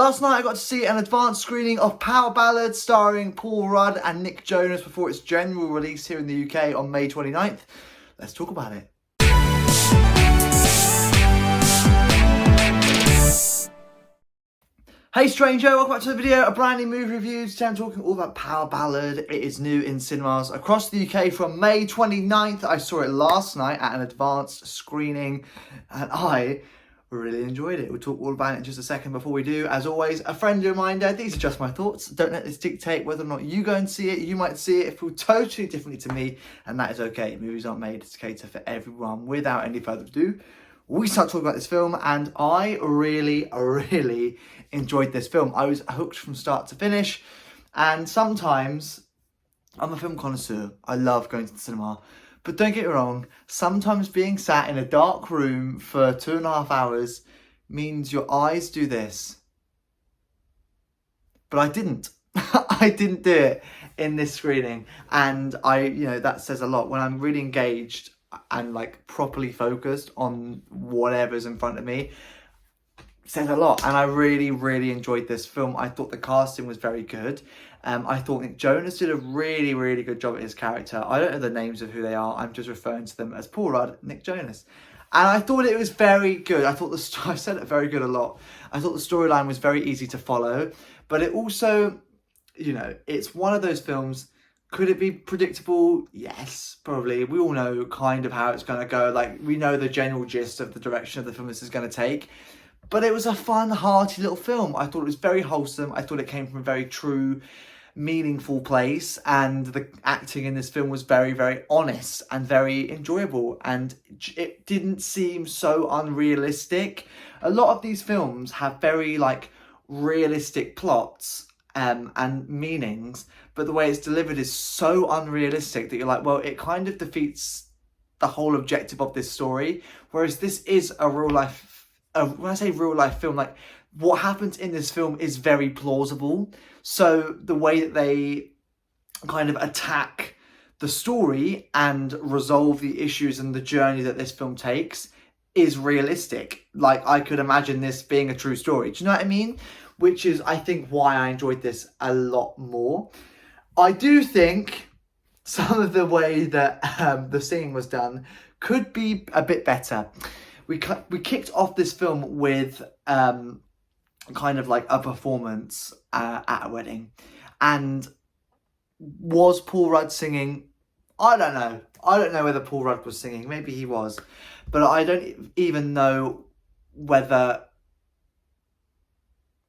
Last night I got to see an advanced screening of Power Ballad starring Paul Rudd and Nick Jonas before its general release here in the UK on May 29th. Let's talk about it. Hey stranger, welcome back to the video, a brand new movie review. Today I'm talking all about Power Ballad. It is new in cinemas across the UK from May 29th. I saw it last night at an advanced screening and I really enjoyed it. We'll talk all about it in just a second. Before we do, as always, a friendly reminder, these are just my thoughts. Don't let this dictate whether or not you go and see it. You might see it feel totally differently to me, and that is okay. Movies aren't made to cater for everyone. Without any further ado, we start talking about this film, and I really enjoyed this film. I was hooked from start to finish, and sometimes I'm a film connoisseur. I love going to the cinema. But don't get me wrong, sometimes being sat in a dark room for 2.5 hours means your eyes do this. But I didn't. I didn't do it in this screening. And that says a lot. When I'm really engaged and like properly focused on whatever's in front of me, says a lot. And I really enjoyed this film. I thought the casting was very good. I thought Nick Jonas did a really good job at his character. I don't know the names of who they are. I'm just referring to them as Paul Rudd, Nick Jonas. And I thought it was very good. I thought I said it very good a lot. I thought the storyline was very easy to follow. But it also, it's one of those films. Could it be predictable? Yes, probably. We all know kind of how it's going to go. Like, we know the general gist of the direction of the film this is going to take. But it was a fun, hearty little film. I thought it was very wholesome. I thought it came from a very true, meaningful place, and the acting in this film was very honest and very enjoyable, and it didn't seem so unrealistic. A lot of these films have very realistic plots and meanings, but the way it's delivered is so unrealistic that you're like, well, it kind of defeats the whole objective of this story. Whereas this is a real life, when I say real life film, like what happens in this film is very plausible. So the way that they kind of attack the story and resolve the issues and the journey that this film takes is realistic. Like, I could imagine this being a true story. Do you know what I mean? Which is, I think, why I enjoyed this a lot more. I do think some of the way that the singing was done could be a bit better. We kicked off this film with kind of like a performance at a wedding, and was Paul Rudd singing? I don't know whether Paul Rudd was singing. Maybe he was, but I don't even know whether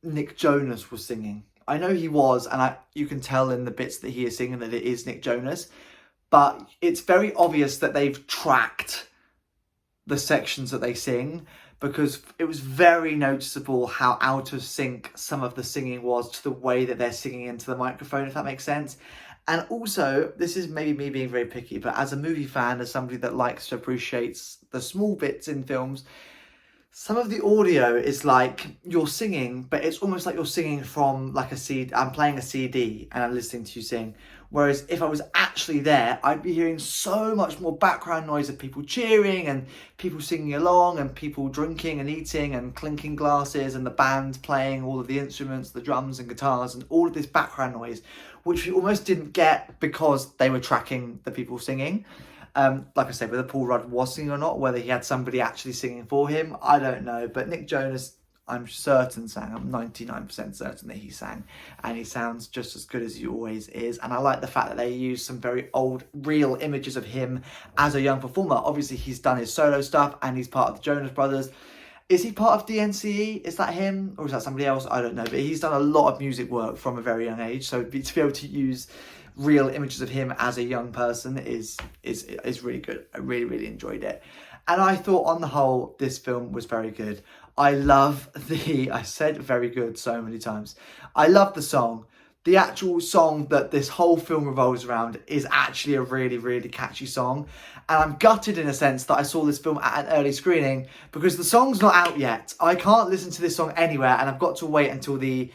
Nick Jonas was singing. I know he was, and you can tell in the bits that he is singing that it is Nick Jonas, but it's very obvious that they've tracked the sections that they sing, because it was very noticeable how out of sync some of the singing was to the way that they're singing into the microphone, if that makes sense. And also, this is maybe me being very picky, but as a movie fan, as somebody that likes to appreciate the small bits in films, some of the audio is like you're singing, but it's almost like you're singing from like a CD. I'm playing a CD and I'm listening to you sing. Whereas if I was actually there, I'd be hearing so much more background noise of people cheering and people singing along and people drinking and eating and clinking glasses and the band playing all of the instruments, the drums and guitars and all of this background noise, which we almost didn't get because they were tracking the people singing. Like I said, whether Paul Rudd was singing or not, whether he had somebody actually singing for him, I don't know. But Nick Jonas, I'm certain sang. I'm 99% certain that he sang. And he sounds just as good as he always is. And I like the fact that they use some very old, real images of him as a young performer. Obviously, he's done his solo stuff and he's part of the Jonas Brothers. Is he part of DNCE? Is that him? Or is that somebody else? I don't know. But he's done a lot of music work from a very young age. So to be able to use real images of him as a young person is really good. I really enjoyed it. And I thought on the whole, this film was very good. I love I said very good so many times. I love the song. The actual song that this whole film revolves around is actually a really catchy song. And I'm gutted in a sense that I saw this film at an early screening because the song's not out yet. I can't listen to this song anywhere and I've got to wait until the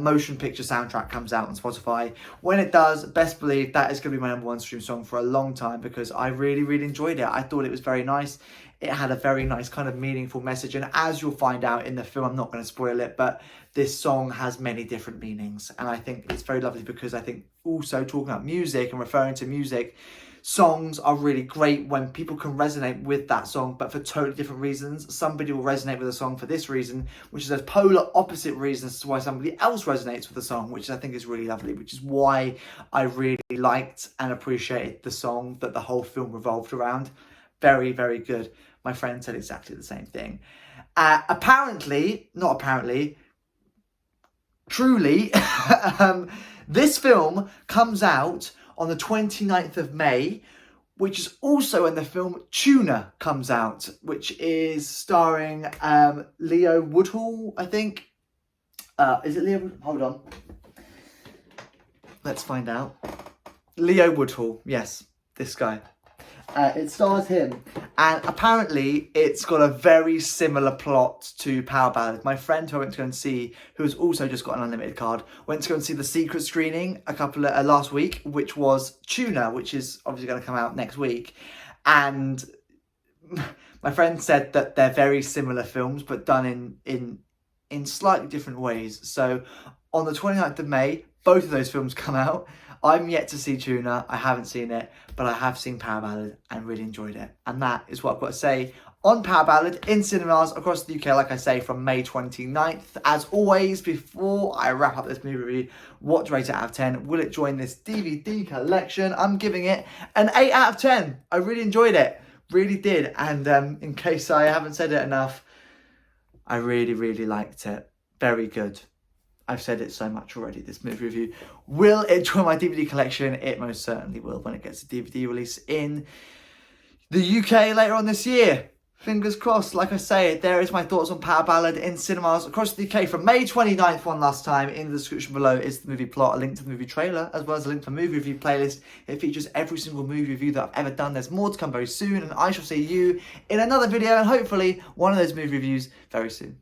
motion picture soundtrack comes out on Spotify. When it does, best believe that is going to be my #1 stream song for a long time, because I really, really enjoyed it. I thought it was very nice. It had a very nice kind of meaningful message, and as you'll find out in the film, I'm not going to spoil it, but this song has many different meanings, and I think it's very lovely, because I think also talking about music and referring to music, songs are really great when people can resonate with that song, but for totally different reasons. Somebody will resonate with a song for this reason, which is a polar opposite reasons to why somebody else resonates with the song, which I think is really lovely, which is why I really liked and appreciated the song that the whole film revolved around. Very, very good. My friend said exactly the same thing. Truly, this film comes out on the 29th of May, which is also when the film Tuna comes out, which is starring Leo Woodhall, I think. Is it Leo? Hold on. Let's find out. Leo Woodhall, yes, this guy. It stars him, and apparently it's got a very similar plot to Power Ballad. My friend who I went to go and see, who has also just got an unlimited card, went to go and see the secret screening last week, which was Tuna, which is obviously going to come out next week. And my friend said that they're very similar films, but done in slightly different ways. So on the 29th of May, both of those films come out. I'm yet to see Tuna, I haven't seen it, but I have seen Power Ballad and really enjoyed it. And that is what I've got to say on Power Ballad in cinemas across the UK, like I say, from May 29th. As always, before I wrap up this movie review, what do you rate it out of 10? Will it join this DVD collection? I'm giving it an 8 out of 10. I really enjoyed it, really did. And in case I haven't said it enough, I really, really liked it. Very good. I've said it so much already, this movie review. Will it join my DVD collection? It most certainly will when it gets a DVD release in the UK later on this year. Fingers crossed. Like I say, there is my thoughts on Power Ballad in cinemas across the UK from May 29th. One last time, in the description below is the movie plot, a link to the movie trailer, as well as a link to the movie review playlist. It features every single movie review that I've ever done. There's more to come very soon, and I shall see you in another video, and hopefully one of those movie reviews very soon.